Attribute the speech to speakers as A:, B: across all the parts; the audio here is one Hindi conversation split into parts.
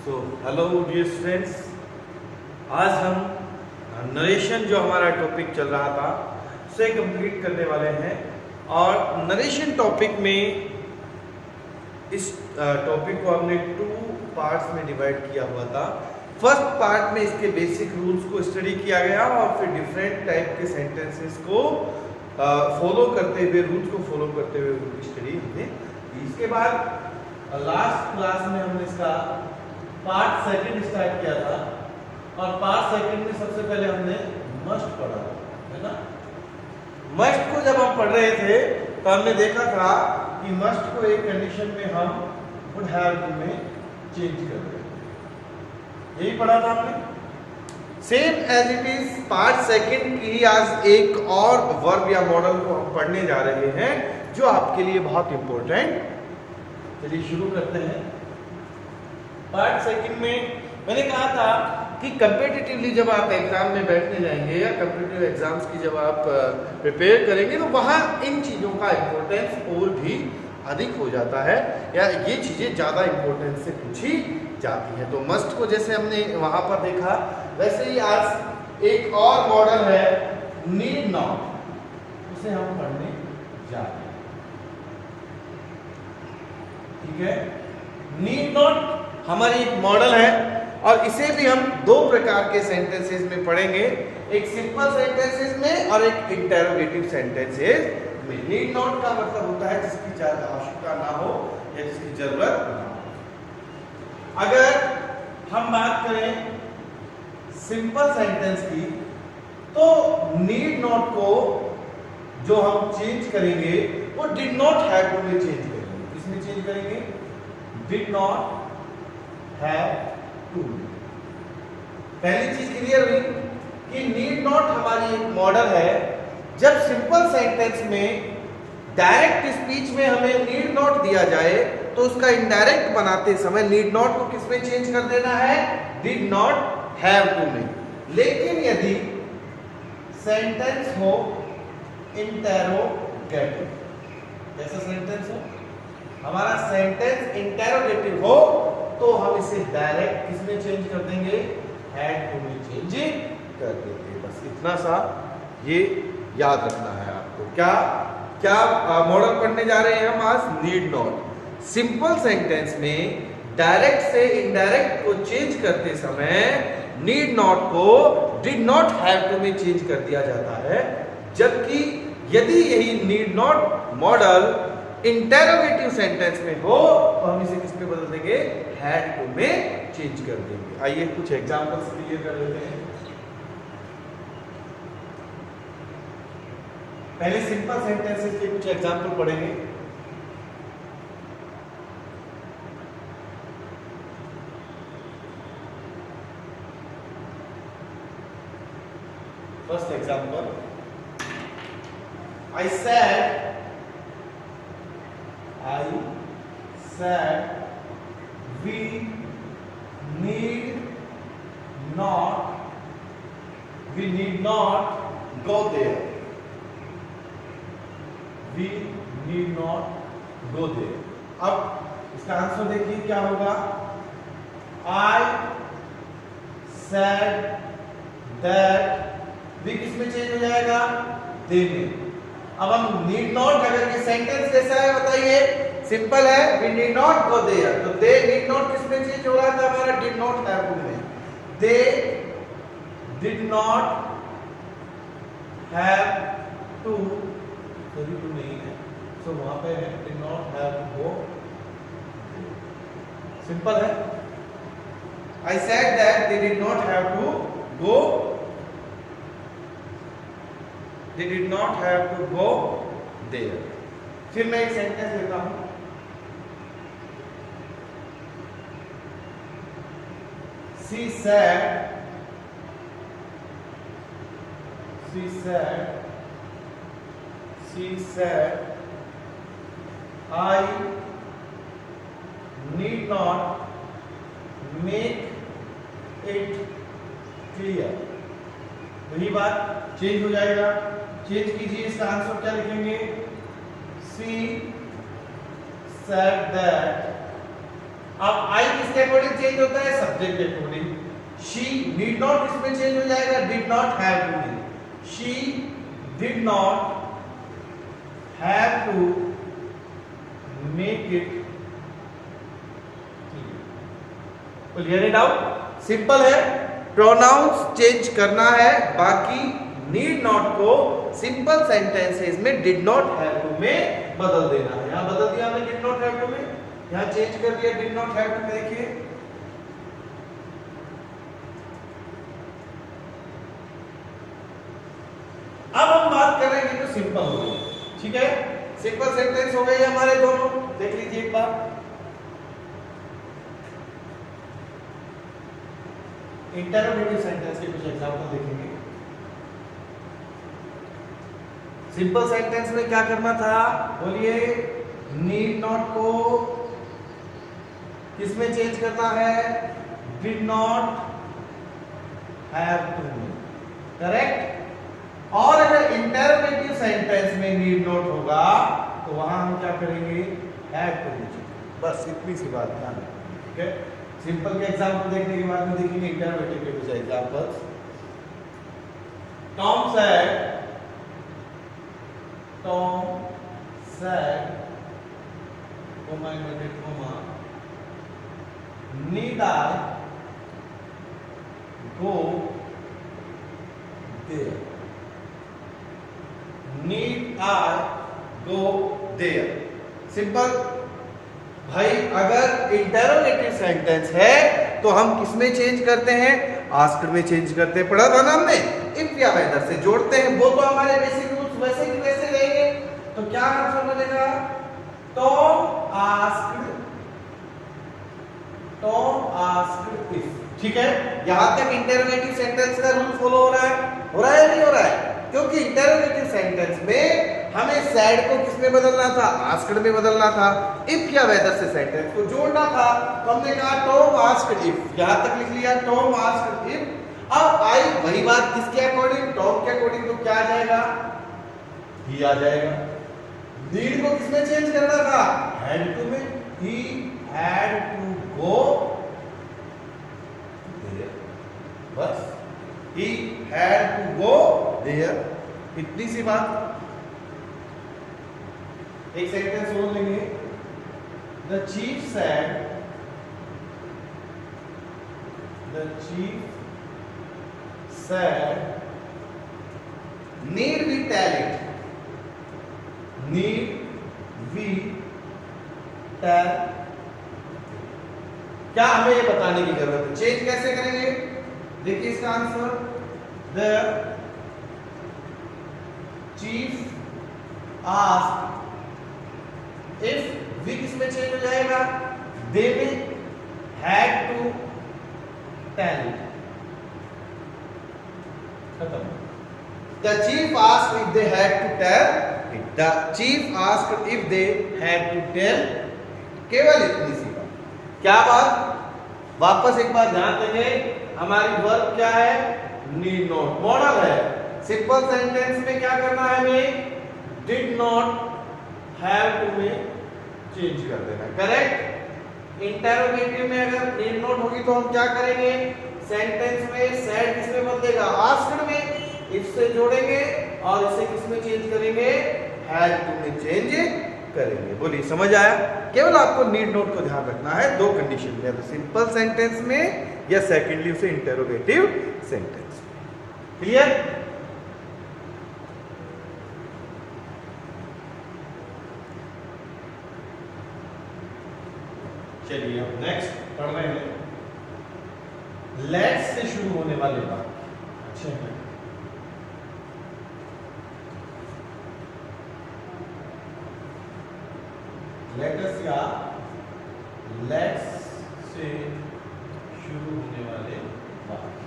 A: हेलो डियर स्टूडेंट्स, आज हम नरेशन जो हमारा टॉपिक चल रहा था उसे कंप्लीट करने वाले हैं। और नरेशन टॉपिक में इस टॉपिक को हमने 2 पार्ट्स में डिवाइड किया हुआ था। फर्स्ट पार्ट में इसके बेसिक रूल्स को स्टडी किया गया और फिर डिफरेंट टाइप के सेंटेंसेस को फॉलो करते हुए, रूल्स को फॉलो करते हुए उनकी स्टडी हमने की। इसके बाद लास्ट क्लास में हमने इसका पार्ट सेकंड स्टार्ट किया था और पार्ट सेकंड में सबसे पहले हमने मस्ट पढ़ा, है ना। मस्ट को जब हम पढ़ रहे थे तो हमने देखा था कि मस्ट को एक कंडीशन में हम वुड हैव टू में चेंज कर रहे थे, यही पढ़ा था हमने। Same as it is part second की आज एक और वर्ब या मॉडल को हम पढ़ने जा रहे हैं जो आपके लिए बहुत इंपॉर्टेंट। चलिए शुरू करते हैं। पार्ट सेकंड में मैंने कहा था कि कंपेटिटिवली जब आप एग्जाम में बैठने जाएंगे या कंपेटिटिव एग्जाम्स की जब आप प्रिपेयर करेंगे तो वहाँ इन चीज़ों का इम्पोर्टेंस और भी अधिक हो जाता है या ये चीज़ें ज़्यादा इम्पोर्टेंस से पूछी जाती हैं। तो मस्ट को जैसे हमने वहाँ पर देखा वैसे ही आज एक और मॉडल है नीड नॉट, उसे हम पढ़ने जा रहे हैं। ठीक है, नीड नॉट हमारी एक मॉडल है और इसे भी हम 2 प्रकार के सेंटेंसेस में पढ़ेंगे, एक सिंपल सेंटेंसेस में और एक इंटेरोगेटिव सेंटेंसेस में। नीड नॉट का मतलब होता है जिसकी ज्यादा आवश्यकता ना हो या जिसकी जरूरत ना हो। अगर हम बात करें सिंपल सेंटेंस की तो नीड नॉट को जो हम चेंज करेंगे वो डिड नॉट हैव टू में चेंज करेंगे। किसमें चेंज करेंगे? Did not have to. पहली चीज क्लियर हुई कि नीड नॉट हमारी एक मॉडल है। जब सिंपल सेंटेंस में डायरेक्ट स्पीच में हमें नीड नॉट दिया जाए तो उसका इनडायरेक्ट बनाते समय नीड नॉट को किसमें चेंज कर देना है? डिड नॉट हैव टू में। लेकिन यदि सेंटेंस हो इंटेरोगेटिव, जैसा सेंटेंस हो हमारा सेंटेंस इंटेरोगेटिव हो तो हम इसे डायरेक्ट किसमें चेंज कर देंगे? हैड टू में चेंज कर देंगे। बस इतना सा ये याद रखना है आपको। क्या क्या मॉडल पढ़ने जा रहे हैं हम आज? Need not. सिंपल सेंटेंस में डायरेक्ट से इनडायरेक्ट को चेंज करते समय नीड नॉट को डिड नॉट हैव टू में चेंज कर दिया जाता है, जबकि यदि यही need not model interrogative sentence में हो तो हम इसे किस पे बदल देंगे? हैड टू में चेंज कर देंगे। आइए कुछ एग्जांपल्स क्लियर कर लेते हैं। पहले सिंपल सेंटेंसेस के कुछ एग्जांपल पढ़ेंगे। First example, I said we need not go there. We need not go there. अब इसका आंसर देखिए क्या होगा? I said that we किसमें चेंज हो जाएगा? they में। अब हम नीड नॉट, अगर ये सेंटेंस कैसा है बताइए? सिंपल है, we need not go there, तो दे नीड नॉट किसमें चेंज हो रहा था? हमारा डिड नॉट हैव टू में। They did not have to, sorry to नहीं है, सो वहां पे है did not have to go. Simple है। I said that they did not have to go, they did not have to go there. फिर मैं एक सेंटेंस लेता हूं। She said I need not make it clear। वही बात चेंज हो जाएगा। चेंज कीजिए, इसका आंसर क्या लिखेंगे? She said that अब आई किसके अकॉर्डिंग चेंज होता है? सब्जेक्ट के अकॉर्डिंग। शी नीड नॉट किसमें चेंज हो जाएगा? डिड नॉट हैव टू में। She did not have to make it clear it out. Simple है, प्रोनाउंस चेंज करना है, बाकी नीड नॉट को सिंपल सेंटेंसेस में डिड नॉट हैव टू में बदल देना है। यहां बदल दिया हमने डिड नॉट हैव टू में, यहां चेंज कर दिया डिड नॉट हैव टू में। देखिए अब हम बात करेंगे तो सिंपल हो गई, ठीक है, सिंपल सेंटेंस हो गए हमारे दोनों। देख लीजिए एक बार, इंटरोगेटिव सेंटेंस के कुछ एग्जांपल देखेंगे। सिंपल सेंटेंस में क्या करना था? बोलिए, नीड नॉट को किसमें चेंज करना है? डिड नॉट हैव टू में, करेक्ट। और अगर इंटरोगेटिव सेंटेंस में नीड नॉट होगा तो वहां हम क्या करेंगे? हैव टू में। बस इतनी सी बात ध्यान रखना, ठीक है। सिंपल के एग्जांपल देखने के बाद में देखेंगे इंटरोगेटिव के कुछ examples. Tom said comma inverted comma, need I go there? Need I go there? Simple भाई, अगर इंटरोगेटिव सेंटेंस है तो हम किसमें चेंज करते हैं? आस्क्ड में चेंज करते हैं, पढ़ा था ना हमने। इफ या वेदर से जोड़ते हैं, वो तो हमारे बेसिक रूल्स वैसे की वैसे रहेंगे। तो क्या आंसर बनेगा? टॉम आस्क्ड इफ, ठीक है। यहां तक इंटरोगेटिव सेंटेंस का रूल फॉलो हो रहा है? हो रहा है या नहीं हो रहा है? क्योंकि इंटरोगेटिव सेंटेंस में हमें सैड को किसमें बदलना था? आस्क्ड में बदलना था। इफ या वेदर से सेंटेंस को जोड़ना था, तो हमने कहा टॉम आस्क्ड इफ, यहां तक लिख लिया टॉम आस्क्ड इफ। अब आई वही बात किसके अकॉर्डिंग? टॉम के अकॉर्डिंग, तो क्या आ जाएगा? ही आ जाएगा। नीड को किसमें चेंज करना था? हैड टू में। He had to go there, बस he had to go there, इतनी सी बात। एक सेंटेंस और लेंगे, the chief said need we tell it, need we tell, क्या हमें ये बताने की जरूरत है? चेंज कैसे करेंगे? देखिए इसका answer, the chief asked if, we किसमें चेंज हो जाएगा? They will had to tell, खत्म। The chief asked if they had to tell it, the chief asked if they had to tell, केवल इतनी सी बात। क्या बात? वापस एक बार ध्यान देंगे, हमारी वर्ब क्या है? Need not. मॉडल है, सिंपल सेंटेंस में क्या करना है हमें? डिड नॉट हैव टू में चेंज कर देना, करेक्ट। इंटरोगेटिव में अगर नीड नॉट होगी तो हम क्या करेंगे? सेंटेंस में सैड किसमें बदलेगा? आस्क्ड में। इफ से जोड़ेंगे और इसे किसमें चेंज करेंगे? हैड टू में चेंज करेंगे। बोलिए, समझ आया? केवल आपको नीड नोट को ध्यान रखना है दो कंडीशन में, तो सिंपल सेंटेंस में या सेकेंडली उसे इंटरोगेटिव सेंटेंस। क्लियर? चलिए अब नेक्स्ट पढ़ रहे हैं, लेट्स से शुरू होने वाले बात अच्छे हैं। लेटस या लेट्स से शुरू होने वाले वाक्य,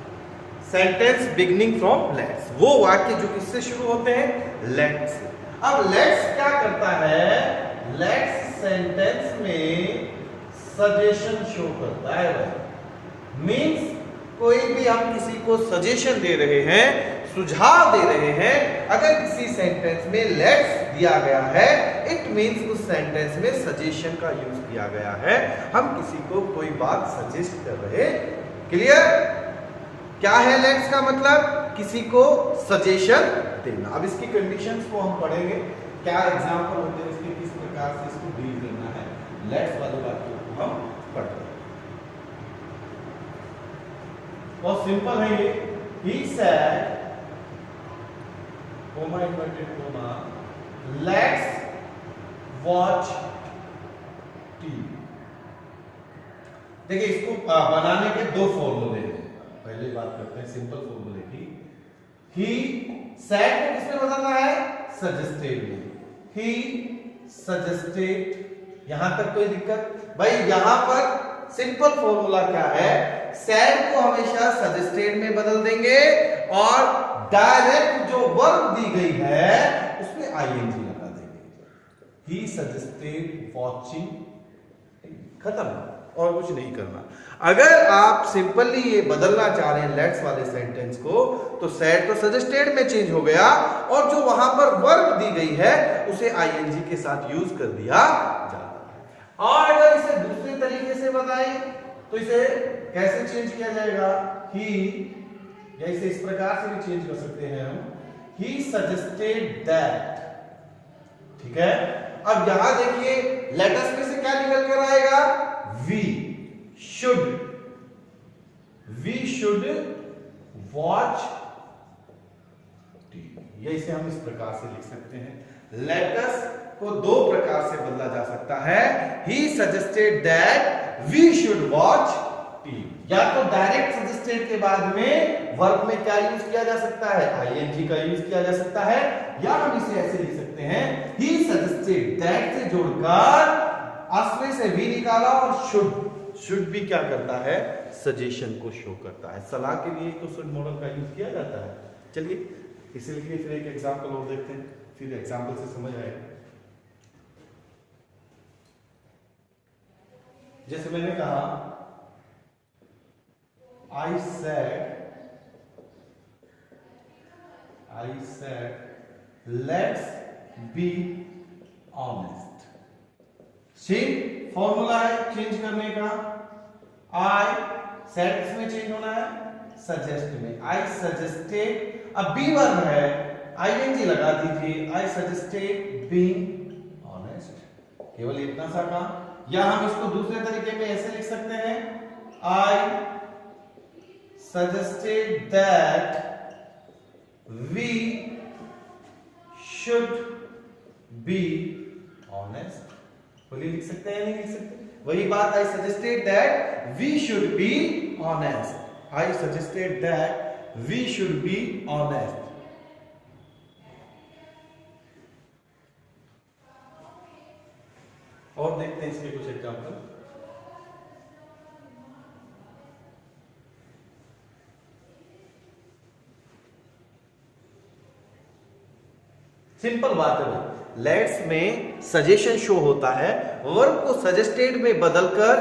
A: सेंटेंस बिगिनिंग फ्रॉम लेट्स, वो वाक्य जो किससे शुरू होते हैं? Let's say. अब लेट्स क्या करता है? लेट्स सेंटेंस में सजेशन शो करता है। मीन्स कोई भी हम किसी को सजेशन दे रहे हैं, सुझाव दे रहे हैं, अगर किसी सेंटेंस में लेट्स दिया गया है, इट मीन्स उस सेंटेंस में सजेशन का यूज किया गया है। हम किसी को कोई बात सजेस्ट कर रहे। क्लियर? क्या है लेट्स का मतलब? किसी को सजेशन देना। अब इसकी कंडीशंस को हम पढ़ेंगे, क्या एग्जांपल होते हैं इसके, किस प्रकार से इसको डील करना है। लेट्स वाली बातों को हम पढ़ते हैं। बहुत सिंपल है ये। He said, coma inverted coma, let's watch TV. देखिए इसको बनाने के दो फॉर्मूले हैं। पहले बात करते हैं सिंपल फॉर्मूले की। ही सेड को किसमें बदलना है? सजेस्टेड में। He suggested. यहां तक कोई दिक्कत? भाई यहां पर सिंपल फॉर्मूला क्या है? सेड को हमेशा सजेस्टेड में बदल देंगे और डायरेक्ट जो वर्ब दी गई है उसमें आईएनजी लगा देंगे। ही सजेस्टेड वॉचिंग, खत्म, और कुछ नहीं करना। अगर आप सिंपली ये बदलना चाह रहे हैं लेट्स वाले सेंटेंस को, तो सेड तो सजेस्टेड में चेंज हो गया और जो वहां पर वर्ब दी गई है उसे आईएनजी के साथ यूज कर दिया जाता है। और अगर इसे दूसरे तरीके से बताएं तो इसे कैसे चेंज किया जाएगा? ही, या इसे इस प्रकार से भी चेंज कर सकते हैं हम, ही सजेस्टेड दैट। ठीक है? अब यहां देखिए लेटर्स में से क्या निकल कर आएगा? We should watch TV. ये इसे हम इस प्रकार से लिख सकते हैं। लेटर्स को दो प्रकार से बदला जा सकता है। He suggested that we should watch TV. या तो डायरेक्ट सजेस्टेड के बाद में वर्ब में क्या यूज किया जा सकता है? आईएनजी का यूज किया जा सकता है। या हम इसे ऐसे लिख सकते हैं, ही सजेस्टेड दैट से जोड़कर असली से वी निकाला और शुड भी क्या करता है? सजेशन को शो करता है। सलाह के लिए तो शुड मॉडल का यूज किया जाता है। चलिए इसीलिए फिर एक एग्जांपल और देखते हैं, फिर एग्जांपल से समझ आएगा। जैसे मैंने कहा I said let's be honest। Same formula है चेंज करने का। I said इसमें चेंज होना है सजेस्ट में। I suggested, अब बी वर्ब है, आईएनजी लगा दीजिए। I suggested being honest। केवल इतना सा काम। या हम इसको दूसरे तरीके में ऐसे लिख सकते हैं, I suggested that we should be honest। बोलिए लिख सकते हैं या नहीं लिख सकते? वही बात, I suggested that we should be honest। I suggested that we should be honest। और देखते हैं इसके कुछ एग्जांपल। सिंपल बात है, लेट्स में सजेशन शो होता है। वर्ब को सजेस्टेड में बदलकर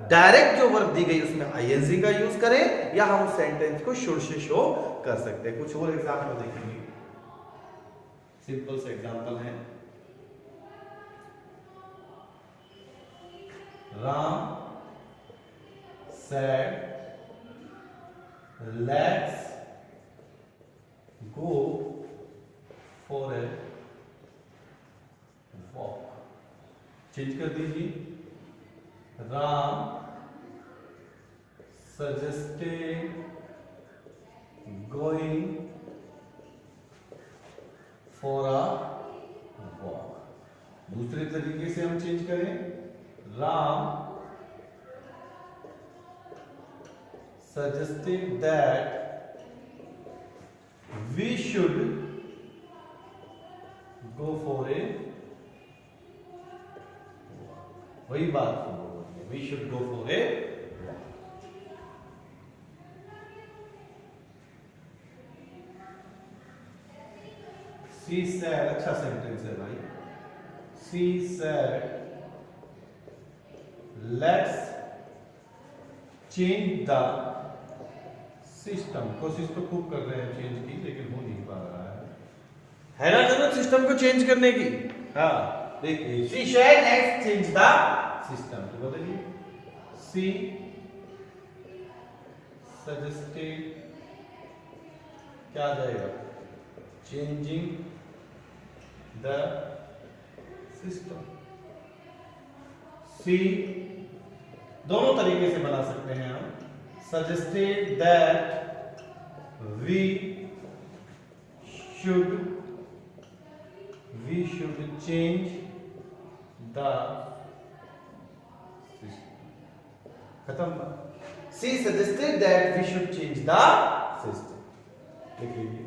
A: डायरेक्ट जो वर्ब दी गई उसमें आईएनजी का यूज करें, या हम सेंटेंस को शुड से शो कर सकते हैं। कुछ और एग्जांपल देखेंगे। सिंपल से एग्जांपल है, Ram said let's go for a walk। Change कर दीजिए। Ram suggested going for a walk। दूसरे तरीके से हम चेंज करें, Ram suggested that we should go for a, वही बात, we should go for a walk। she said, अच्छा सेंटेंस है भाई। she said let's change the system. कोशिश तो खूब कर रहे हैं चेंज की, लेकिन हो नहीं पा रहा है ना जरूरत सिस्टम को चेंज करने की। हाँ, देखिए she said let's change the system, तो बताइए शी सजेस्टेड क्या आ जाएगा, चेंजिंग द सिस्टम। सी दोनों तरीके से बना सकते हैं हम, suggested that we should change the system, खत्म। She suggested that we should change the system, लिख लीजिए।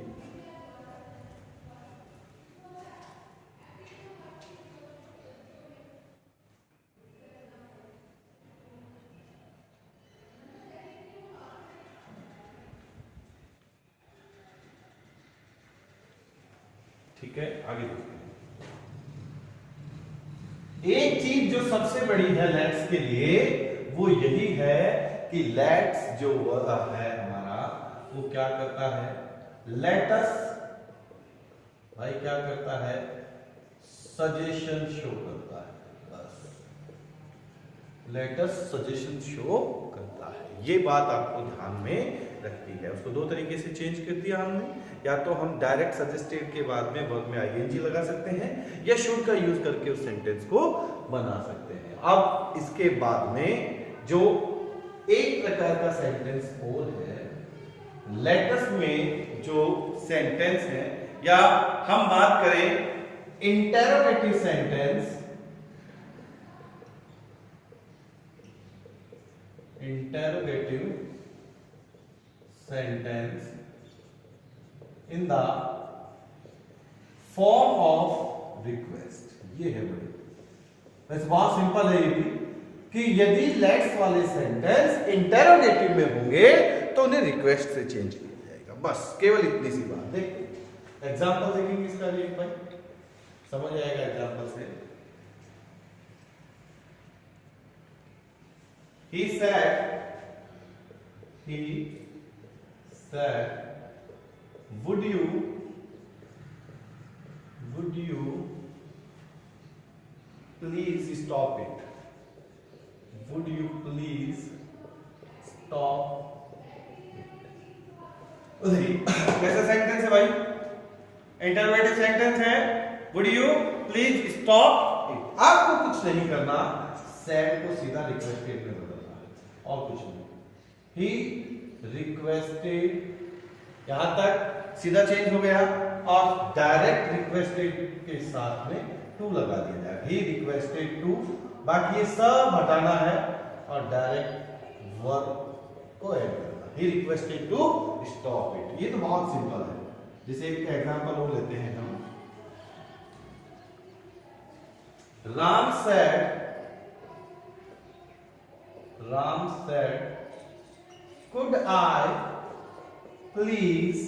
A: ठीक है, आगे देखते हैं। एक चीज जो सबसे बड़ी है लेट्स के लिए वो यही है कि लेट्स जो है हमारा वो क्या करता है, लेटस भाई क्या करता है, सजेशन शो करता है, बस लेटस सजेशन शो करता है। ये बात आपको ध्यान में रखनी है। उसको दो तरीके से चेंज कर दिया हमने, या तो हम डायरेक्ट सजेस्टेड के बाद में वर्ब में आईएनजी लगा सकते हैं या शुड का यूज करके उस सेंटेंस को बना सकते हैं। अब इसके बाद में जो एक प्रकार का सेंटेंस और है, लेटस में जो सेंटेंस है, या हम बात करें interrogative sentence, interrogative sentence in the form of request. ये है बड़ी, वैसे बहुत सिंपल है ये भी, कि यदि लेट्स वाले सेंटेंस इंटरोगेटिव में होंगे तो उन्हें रिक्वेस्ट से चेंज किया जाएगा, बस केवल इतनी सी बात। देखिए एग्जांपल देखेंगे इसका भी एक भाई, समझ आएगा एग्जांपल से। He said, would you please stop it? Would you please stop it? कैसा सेंटेंस है भाई, इंटरोगेटिव सेंटेंस है, would you please stop it? आपको कुछ नहीं करना, सैड को सीधा रिक्वेस्टेड में बदलना है और कुछ नहीं। ही रिक्वेस्टेड, यहां तक सीधा चेंज हो गया, और डायरेक्ट रिक्वेस्टेड के साथ में टू लगा दिया जाएगा, ही रिक्वेस्टेड टू, बाकी ये सब हटाना है और डायरेक्ट वर्ब को ऐड करना, he requested to stop it. ये तो बहुत सिंपल है। जैसे एक एग्जांपल और लेते हैं हम, Ram said, could I please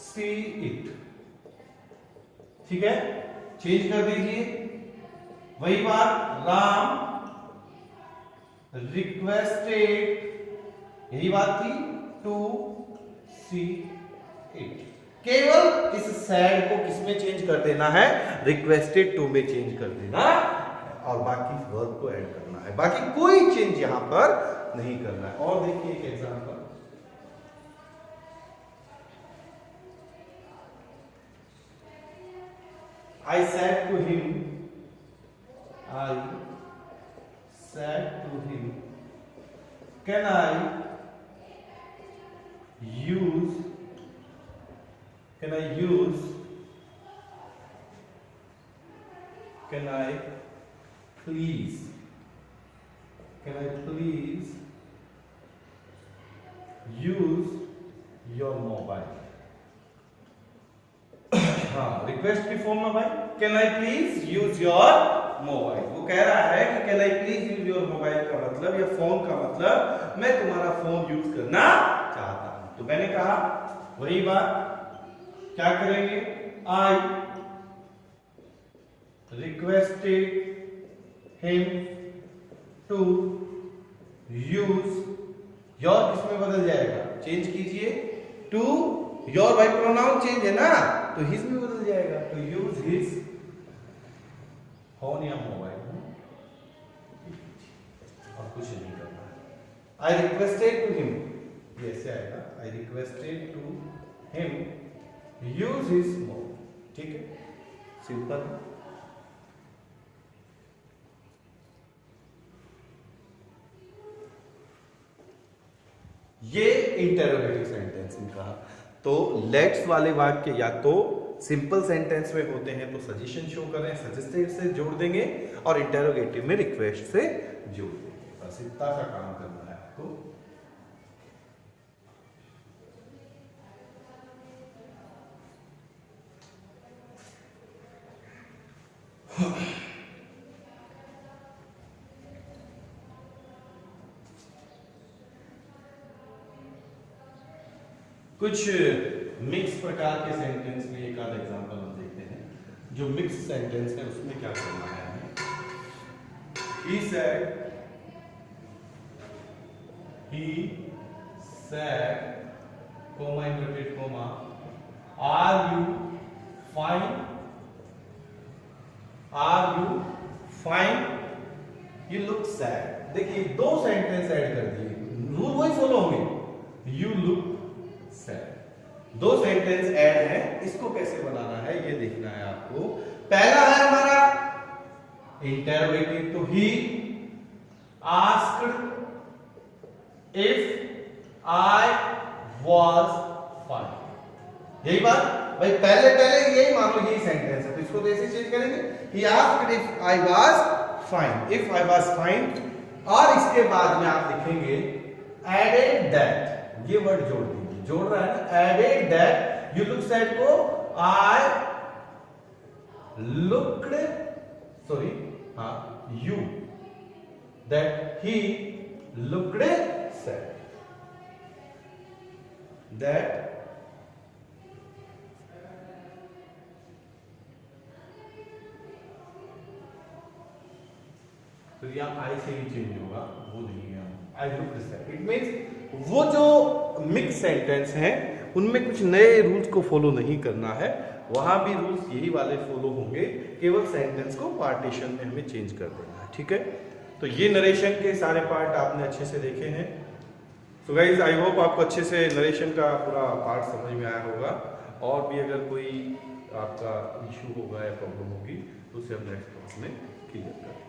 A: see it? ठीक है, चेंज कर दीजिए, वही बात, राम रिक्वेस्टेड, यही बात थी, टू सी इट। केवल इस सैड को किसमें चेंज कर देना है, रिक्वेस्टेड टू में चेंज कर देना, और बाकी वर्ब को ऐड करना है, बाकी कोई चेंज यहां पर नहीं करना है। और देखिए एक example, I said to him, can I use can I please use your mobile? हाँ, रिक्वेस्ट की फॉर्म में भाई, can I please use your mobile. वो कह रहा है कि can I please use your mobile का मतलब, या फोन का मतलब, मैं तुम्हारा फोन यूज करना चाहता हूं। तो मैंने कहा वही बात, क्या करेंगे, I requested him to use your, किसमें बदल जाएगा, चेंज कीजिए, टू योर, भाई प्रोनाउन चेंज है ना, तो हिज में बदल जाएगा, तो यूज हिज फोन या मोबाइल फोन, और कुछ नहीं करना है। आई रिक्वेस्टेड टू हिम, ये ऐसे आएगा, I requested to him use his mobile. ठीक है, सिंपल है। ये इंटरोगेटिव सेंटेंस में कहा। तो लेट्स वाले वाक्य या तो सिंपल सेंटेंस में होते हैं तो सजेशन शो करें, सजेस्टेड से जोड़ देंगे, और इंटरोगेटिव में रिक्वेस्ट से जोड़ देंगे। बस इतना सा काम करना है आपको। कुछ मिक्स प्रकार के सेंटेंस में एक आध एग्जांपल हम देखते हैं। जो मिक्स सेंटेंस है उसमें क्या करना है हमें। He said, comma inverted comma, are you fine? Are you fine? You look sad. देखिए दो सेंटेंस ऐड कर दिए, रूल वही फॉलो होंगे। You look sad. दो सेंटेंस ऐड है, इसको कैसे बनाना है ये देखना है आपको। पहला है हमारा इंटरोगेटिव, तो he asked if I was fine। यही बात भाई, पहले यही मान लो यही सेंटेंस है, तो इसको तो ऐसे चेंज करेंगे। he asked if I was fine, if I was fine, और इसके बाद में आप लिखेंगे added that, ये वर्ड जोड़ दीजिए, जोड़ रहा है ना, added that you look sad को I looked, sorry, हाँ, you, that he looked sad, that तो यहाँ आई से ही चेंज होगा, वो नहीं है, I looked sad. It means वो जो मिक्स सेंटेंस हैं उनमें कुछ नए रूल्स को फॉलो नहीं करना है, वहां भी रूल्स यही वाले फॉलो होंगे, केवल सेंटेंस को पार्टीशन में हमें चेंज कर देना है। ठीक है, तो ये नरेशन के सारे पार्ट आपने अच्छे से देखे हैं। सो गाइज आई होप आपको अच्छे से नरेशन का पूरा पार्ट समझ में आया होगा। और भी अगर कोई आपका इशू होगा या प्रॉब्लम होगी तो उसे हम नेक्स्ट क्लास में क्लियर करेंगे।